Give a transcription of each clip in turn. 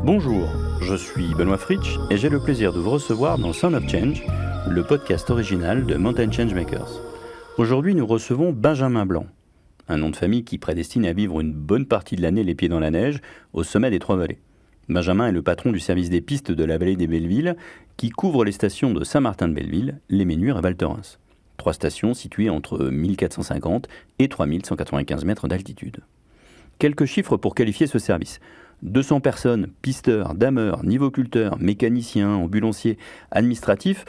Bonjour, je suis Benoît Fritsch et j'ai le plaisir de vous recevoir dans Sound of Change, le podcast original de Mountain Changemakers. Aujourd'hui, nous recevons Benjamin Blanc, un nom de famille qui prédestine à vivre une bonne partie de l'année les pieds dans la neige, au sommet des Trois-Vallées. Benjamin est le patron du service des pistes de la vallée des Bellevilles, qui couvre les stations de Saint-Martin-de-Belleville, Les Ménuires et Val Thorens. 3 stations situées entre 1450 et 3195 mètres d'altitude. Quelques chiffres pour qualifier ce service. 200 personnes, pisteurs, dameurs, nivoculteurs, mécaniciens, ambulanciers, administratifs,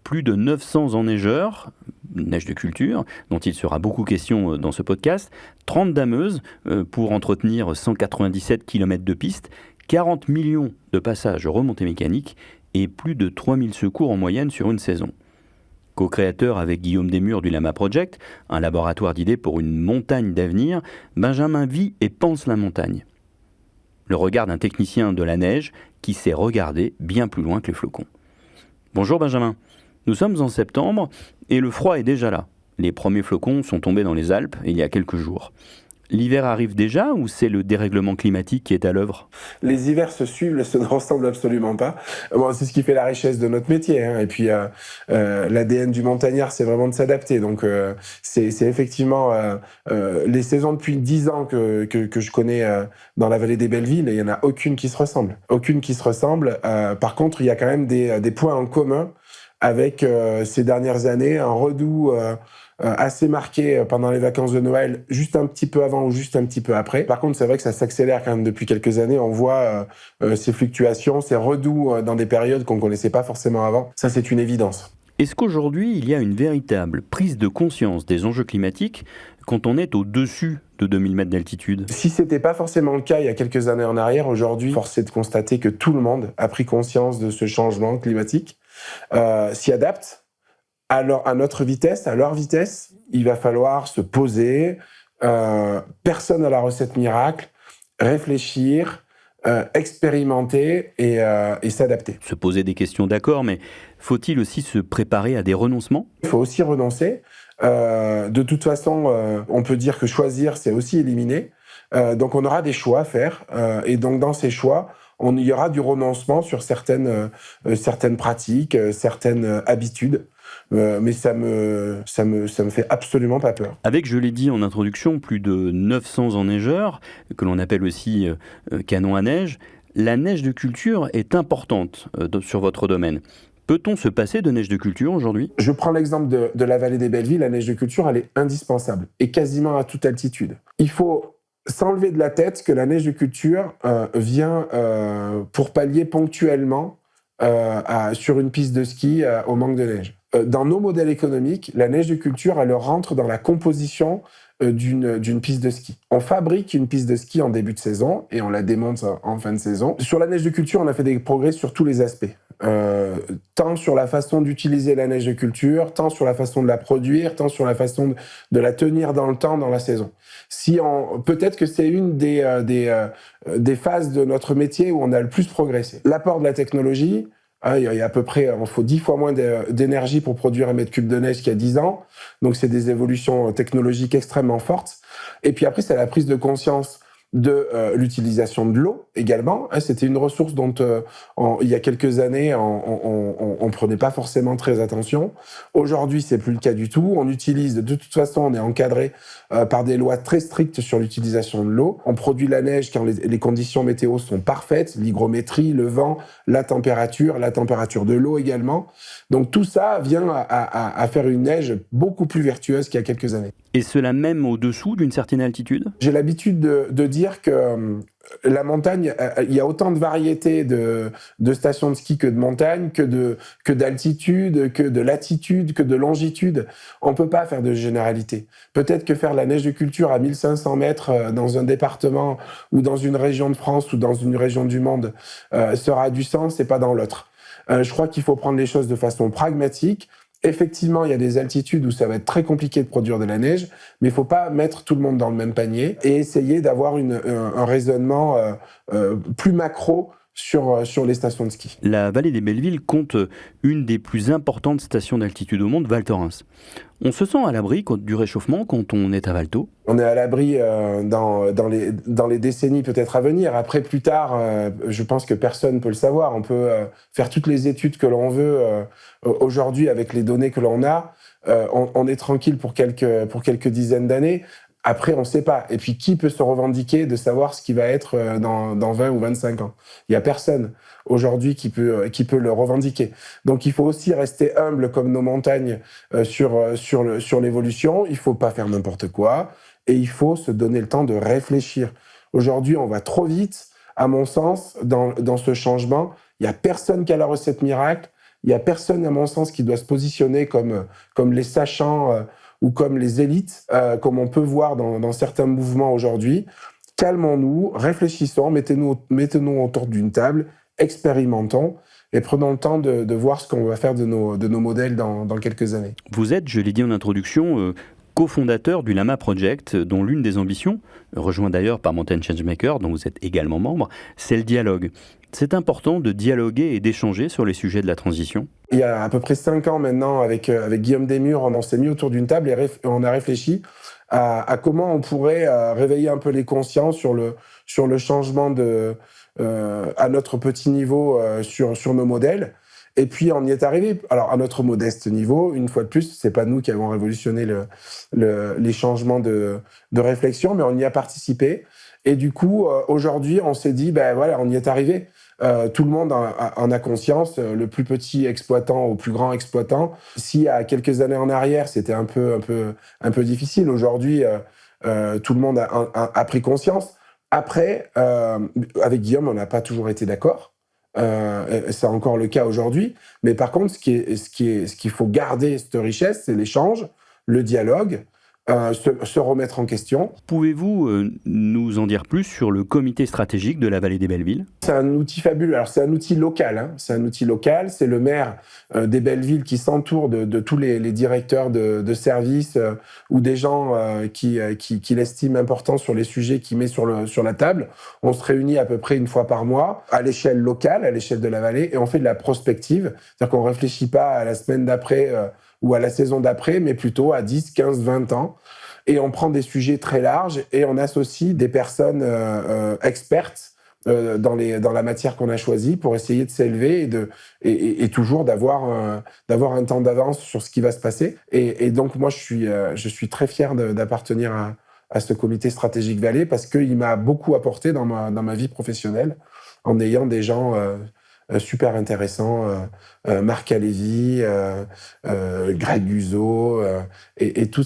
plus de 900 enneigeurs, neige de culture, dont il sera beaucoup question dans ce podcast, 30 dameuses pour entretenir 197 km de pistes, 40 millions de passages remontées mécaniques et plus de 3000 secours en moyenne sur une saison. Co-créateur avec Guillaume Desmurs du Lama Project, un laboratoire d'idées pour une montagne d'avenir, Benjamin vit et pense la montagne. Le regard d'un technicien de la neige qui sait regarder bien plus loin que les flocons. Bonjour Benjamin, nous sommes en septembre et le froid est déjà là. Les premiers flocons sont tombés dans les Alpes il y a quelques jours. L'hiver arrive déjà ou c'est le dérèglement climatique qui est à l'œuvre ? Les hivers se suivent, se ne ressemblent absolument pas. Bon, c'est ce qui fait la richesse de notre métier. Et puis, l'ADN du montagnard, c'est vraiment de s'adapter. Donc, c'est effectivement les saisons depuis 10 ans que je connais dans la vallée des Bellevilles, il n'y en a aucune qui se ressemble. Aucune qui se ressemble. Par contre, il y a quand même des points en commun avec ces dernières années, un redout assez marqué pendant les vacances de Noël, juste un petit peu avant ou juste un petit peu après. Par contre, c'est vrai que ça s'accélère quand même depuis quelques années. On voit ces fluctuations, ces redouts dans des périodes qu'on ne connaissait pas forcément avant. Ça, c'est une évidence. Est-ce qu'aujourd'hui, il y a une véritable prise de conscience des enjeux climatiques quand on est au-dessus de 2000 mètres d'altitude ? Si ce n'était pas forcément le cas il y a quelques années en arrière, aujourd'hui, force est de constater que tout le monde a pris conscience de ce changement climatique, s'y adapte. À notre vitesse, à leur vitesse, il va falloir se poser. Personne n'a la recette miracle. Réfléchir, expérimenter et s'adapter. Se poser des questions, d'accord, mais faut-il aussi se préparer à des renoncements ? Il faut aussi renoncer. De toute façon, on peut dire que choisir, c'est aussi éliminer. Donc on aura des choix à faire. Et donc dans ces choix, il y aura du renoncement sur certaines pratiques, certaines habitudes. Mais ça me fait absolument pas peur. Avec, je l'ai dit en introduction, plus de 900 enneigeurs, que l'on appelle aussi canons à neige, la neige de culture est importante sur votre domaine. Peut-on se passer de neige de culture aujourd'hui ? Je prends l'exemple de la vallée des Bellevilles. La neige de culture, elle est indispensable et quasiment à toute altitude. Il faut s'enlever de la tête que la neige de culture vient pour pallier ponctuellement sur une piste de ski au manque de neige. Dans nos modèles économiques, la neige de culture, elle rentre dans la composition d'une piste de ski. On fabrique une piste de ski en début de saison et on la démonte en fin de saison. Sur la neige de culture, on a fait des progrès sur tous les aspects. Tant sur la façon d'utiliser la neige de culture, tant sur la façon de la produire, tant sur la façon de la tenir dans le temps, dans la saison. Peut-être que c'est une des phases de notre métier où on a le plus progressé. L'apport de la technologie, il y a à peu près, il faut 10 fois moins d'énergie pour produire un mètre cube de neige qu'il y a 10 ans. Donc, c'est des évolutions technologiques extrêmement fortes. Et puis après, c'est la prise de conscience de l'utilisation de l'eau également. C'était une ressource dont il y a quelques années, on prenait pas forcément très attention. Aujourd'hui, c'est plus le cas du tout. On utilise, de toute façon, on est encadré par des lois très strictes sur l'utilisation de l'eau. On produit la neige quand les conditions météo sont parfaites, l'hygrométrie, le vent, la température de l'eau également. Donc tout ça vient à faire une neige beaucoup plus vertueuse qu'il y a quelques années. Et cela même au-dessous d'une certaine altitude ? J'ai l'habitude de dire que la montagne, il y a autant de variétés de stations de ski que de montagnes, que d'altitude, que de latitude, que de longitude. On peut pas faire de généralité. Peut-être que faire la neige de culture à 1500 mètres dans un département ou dans une région de France ou dans une région du monde sera du sens et pas dans l'autre. Je crois qu'il faut prendre les choses de façon pragmatique. Effectivement, il y a des altitudes où ça va être très compliqué de produire de la neige, mais il ne faut pas mettre tout le monde dans le même panier et essayer d'avoir un raisonnement plus macro sur les stations de ski. La vallée des Bellevilles compte une des plus importantes stations d'altitude au monde, Val Thorens. On se sent à l'abri du réchauffement quand on est à Val Thorens? On est à l'abri dans les décennies peut-être à venir. Après, plus tard, je pense que personne ne peut le savoir. On peut faire toutes les études que l'on veut. Aujourd'hui, avec les données que l'on a, on est tranquille pour quelques dizaines d'années. Après, on ne sait pas. Et puis, qui peut se revendiquer de savoir ce qui va être dans 20 ou 25 ans? Il n'y a personne aujourd'hui qui peut le revendiquer. Donc, il faut aussi rester humble comme nos montagnes sur l'évolution. Il ne faut pas faire n'importe quoi et il faut se donner le temps de réfléchir. Aujourd'hui, on va trop vite, à mon sens, dans ce changement. Il n'y a personne qui a la recette miracle. Il n'y a personne, à mon sens, qui doit se positionner comme les sachants ou comme les élites, comme on peut voir dans certains mouvements aujourd'hui. Calmons-nous, réfléchissons, mettez-nous autour d'une table, expérimentons et prenons le temps de voir ce qu'on va faire de nos modèles dans quelques années. Vous êtes, je l'ai dit en introduction, cofondateur du Lama Project, dont l'une des ambitions, rejoint d'ailleurs par Mountain Changemaker, dont vous êtes également membre, c'est le dialogue. C'est important de dialoguer et d'échanger sur les sujets de la transition. Il y a à peu près 5 ans maintenant, avec Guillaume Desmurs, on s'est mis autour d'une table et on a réfléchi à comment on pourrait réveiller un peu les consciences sur le changement à notre petit niveau sur nos modèles. Et puis on y est arrivé. Alors à notre modeste niveau, une fois de plus, c'est pas nous qui avons révolutionné les changements de réflexion, mais on y a participé. Et du coup, aujourd'hui, on s'est dit, ben voilà, on y est arrivé. Tout le monde en a conscience, le plus petit exploitant au plus grand exploitant. Si il y a quelques années en arrière, c'était un peu difficile. Aujourd'hui, tout le monde a pris conscience. Après, avec Guillaume, on n'a pas toujours été d'accord. C'est encore le cas aujourd'hui. Mais par contre, ce qu'il faut garder, cette richesse, c'est l'échange, le dialogue, se remettre en question. Pouvez-vous nous en dire plus sur le comité stratégique de la vallée des Bellevilles? C'est un outil fabuleux. Alors, c'est un outil local. Hein. C'est un outil local. C'est le maire des Bellevilles qui s'entoure de tous les directeurs de services ou des gens qui l'estiment important sur les sujets qu'il met sur la table. On se réunit à peu près une fois par mois à l'échelle locale, à l'échelle de la vallée, et on fait de la prospective. C'est-à-dire qu'on ne réfléchit pas à la semaine d'après ou à la saison d'après, mais plutôt à 10, 15, 20 ans. Et on prend des sujets très larges et on associe des personnes expertes dans la matière qu'on a choisie pour essayer de s'élever et toujours d'avoir un temps d'avance sur ce qui va se passer. Et donc, moi, je suis très fier d'appartenir à ce comité stratégique Vallée parce qu'il m'a beaucoup apporté dans ma vie professionnelle en ayant des gens super intéressants, Marc Alévi, Greg Guzot, et toutes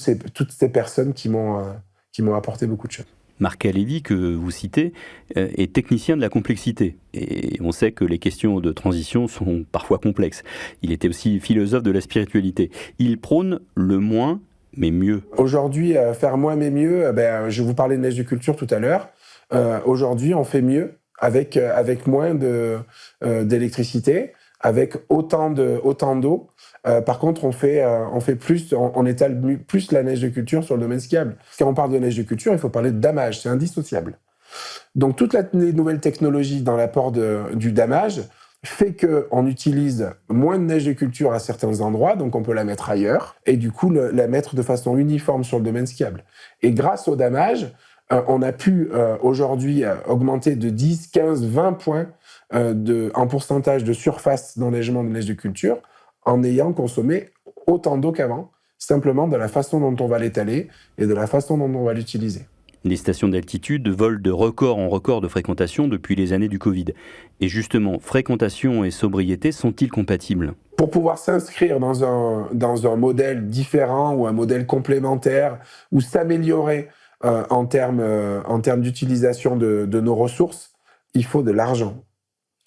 ces personnes qui m'ont apporté beaucoup de choses. Marc Alévi, que vous citez, est technicien de la complexité. Et on sait que les questions de transition sont parfois complexes. Il était aussi philosophe de la spiritualité. Il prône le moins, mais mieux. Aujourd'hui, faire moins, mais mieux, je vous parlais de neige de culture tout à l'heure. Aujourd'hui, on fait mieux avec moins d'électricité, avec autant d'eau. Par contre, on fait plus, on étale plus la neige de culture sur le domaine skiable. Quand on parle de neige de culture, il faut parler de damage, c'est indissociable. Donc, toutes les nouvelles technologies dans l'apport du damage fait qu'on utilise moins de neige de culture à certains endroits, donc on peut la mettre ailleurs, et du coup, la mettre de façon uniforme sur le domaine skiable. Et grâce au damage, on a pu aujourd'hui augmenter de 10, 15, 20 points en pourcentage de surface d'enneigement de neige de culture en ayant consommé autant d'eau qu'avant, simplement de la façon dont on va l'étaler et de la façon dont on va l'utiliser. Les stations d'altitude volent de record en record de fréquentation depuis les années du Covid. Et justement, fréquentation et sobriété sont-ils compatibles ? Pour pouvoir s'inscrire dans un modèle différent ou un modèle complémentaire ou s'améliorer en termes d'utilisation de nos ressources, il faut de l'argent.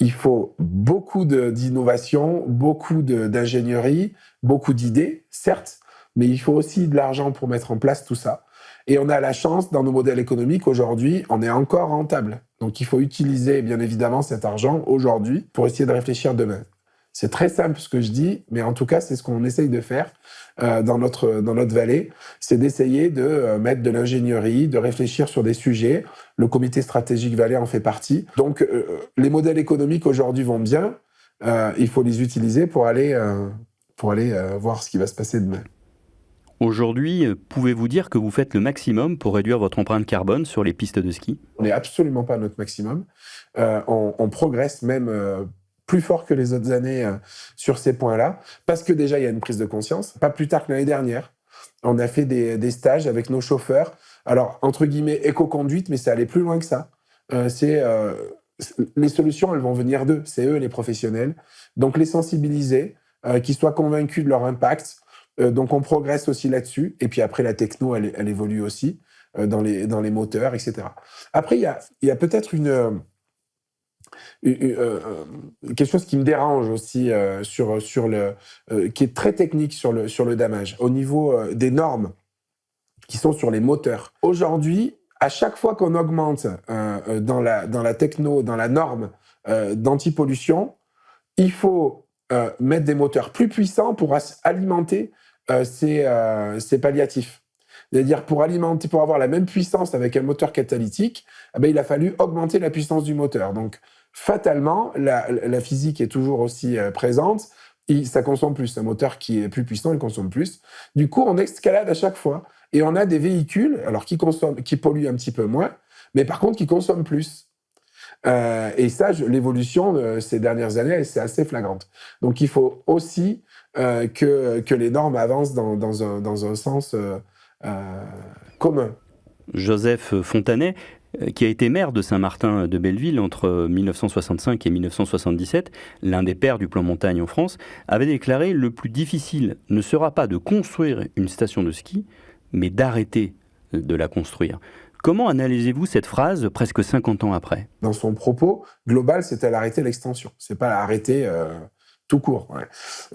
Il faut beaucoup d'innovation, beaucoup d'ingénierie, beaucoup d'idées, certes, mais il faut aussi de l'argent pour mettre en place tout ça. Et on a la chance, dans nos modèles économiques, aujourd'hui, on est encore rentable. Donc il faut utiliser, bien évidemment, cet argent aujourd'hui pour essayer de réfléchir demain. C'est très simple ce que je dis, mais en tout cas, c'est ce qu'on essaye de faire dans notre vallée. C'est d'essayer de mettre de l'ingénierie, de réfléchir sur des sujets. Le comité stratégique Vallée en fait partie. Donc, les modèles économiques aujourd'hui vont bien. Il faut les utiliser pour aller voir ce qui va se passer demain. Aujourd'hui, pouvez-vous dire que vous faites le maximum pour réduire votre empreinte carbone sur les pistes de ski ? On n'est absolument pas à notre maximum. On progresse même plus fort que les autres années sur ces points-là, parce que déjà, il y a une prise de conscience. Pas plus tard que l'année dernière, on a fait des stages avec nos chauffeurs. Alors, entre guillemets, éco-conduite, mais ça allait plus loin que ça. Les solutions, elles vont venir d'eux. C'est eux les professionnels. Donc, les sensibiliser, qu'ils soient convaincus de leur impact. Donc, on progresse aussi là-dessus. Et puis après, la techno, elle évolue aussi dans les moteurs, etc. Après, il y a peut-être quelque chose qui me dérange aussi qui est très technique sur le damage au niveau des normes qui sont sur les moteurs. Aujourd'hui, à chaque fois qu'on augmente dans la techno, dans la norme d'antipollution, il faut mettre des moteurs plus puissants pour alimenter ces palliatifs. C'est-à-dire pour avoir la même puissance avec un moteur catalytique, il a fallu augmenter la puissance du moteur. Donc fatalement, la physique est toujours aussi présente. Ça consomme plus. Un moteur qui est plus puissant, il consomme plus. Du coup, on escalade à chaque fois. Et on a des véhicules, alors qui polluent un petit peu moins, mais par contre qui consomment plus. Et ça, l'évolution ces dernières années, c'est assez flagrante. Donc il faut aussi que les normes avancent dans un sens commun. Joseph Fontanet, qui a été maire de Saint-Martin-de-Belleville entre 1965 et 1977, l'un des pères du plan montagne en France, avait déclaré « Le plus difficile ne sera pas de construire une station de ski, mais d'arrêter de la construire ». Comment analysez-vous cette phrase presque 50 ans après ? Dans son propos global, c'était l'arrêter l'extension. C'est pas l'arrêter tout court. Ouais.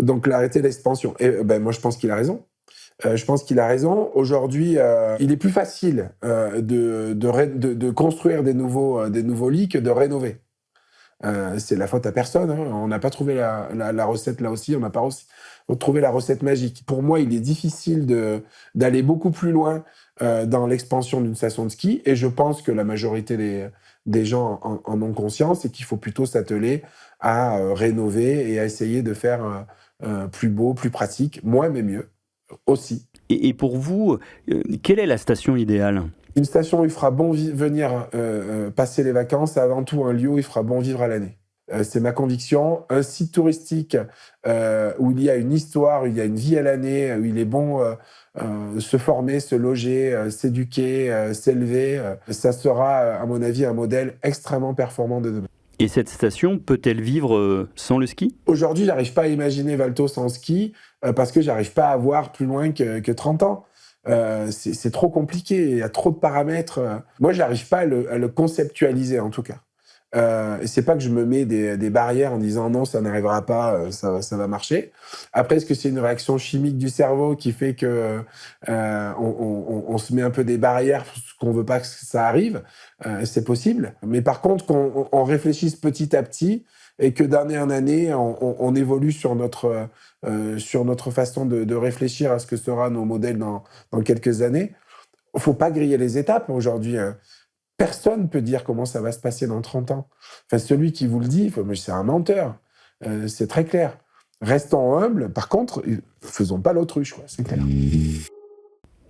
Donc l'arrêter l'extension. Et moi, je pense qu'il a raison. Aujourd'hui, il est plus facile de construire des nouveaux lits que de rénover. C'est la faute à personne. Hein. On n'a pas trouvé la recette là aussi. On n'a pas trouvé la recette magique. Pour moi, il est difficile d'aller beaucoup plus loin dans l'expansion d'une station de ski. Et je pense que la majorité des gens en ont conscience et qu'il faut plutôt s'atteler à rénover et à essayer de faire plus beau, plus pratique, moins mais mieux aussi. Et pour vous, quelle est la station idéale ? Une station où il fera bon venir passer les vacances, c'est avant tout un lieu où il fera bon vivre à l'année. C'est ma conviction. Un site touristique où il y a une histoire, où il y a une vie à l'année, où il est bon se former, se loger, s'éduquer, s'élever, ça sera, à mon avis, un modèle extrêmement performant de demain. Et cette station peut-elle vivre sans le ski ? Aujourd'hui, j'arrive pas à imaginer Valto sans ski parce que j'arrive pas à voir plus loin que 30 ans. C'est trop compliqué, il y a trop de paramètres. Moi, j'arrive pas à le conceptualiser, en tout cas. Et c'est pas que je me mets des barrières en disant non, ça n'arrivera pas, ça va marcher. Après, est-ce que c'est une réaction chimique du cerveau qui fait que on se met un peu des barrières parce qu'on veut pas que ça arrive? C'est possible. Mais par contre, qu'on réfléchisse petit à petit et que d'année en année, on évolue sur notre façon de réfléchir à ce que seront nos modèles dans quelques années. Faut pas griller les étapes aujourd'hui. Personne ne peut dire comment ça va se passer dans 30 ans. Enfin, celui qui vous le dit, c'est un menteur. C'est très clair. Restons humbles. Par contre, faisons pas l'autruche, quoi, c'est clair.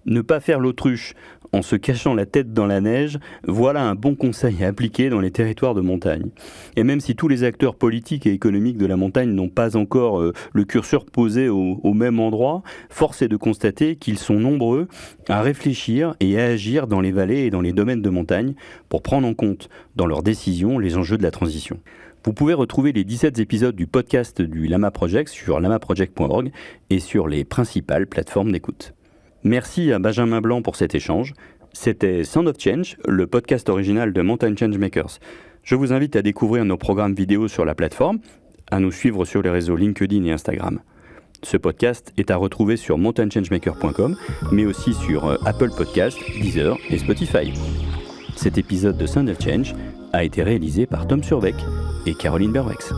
Ne pas faire l'autruche en se cachant la tête dans la neige, voilà un bon conseil à appliquer dans les territoires de montagne. Et même si tous les acteurs politiques et économiques de la montagne n'ont pas encore le curseur posé au même endroit, force est de constater qu'ils sont nombreux à réfléchir et à agir dans les vallées et dans les domaines de montagne pour prendre en compte dans leurs décisions les enjeux de la transition. Vous pouvez retrouver les 17 épisodes du podcast du Lama Project sur lamaproject.org et sur les principales plateformes d'écoute. Merci à Benjamin Blanc pour cet échange. C'était Sound of Change, le podcast original de Mountain Changemakers. Je vous invite à découvrir nos programmes vidéo sur la plateforme, à nous suivre sur les réseaux LinkedIn et Instagram. Ce podcast est à retrouver sur mountainchangemaker.com, mais aussi sur Apple Podcasts, Deezer et Spotify. Cet épisode de Sound of Change a été réalisé par Tom Surbeck et Caroline Berwex.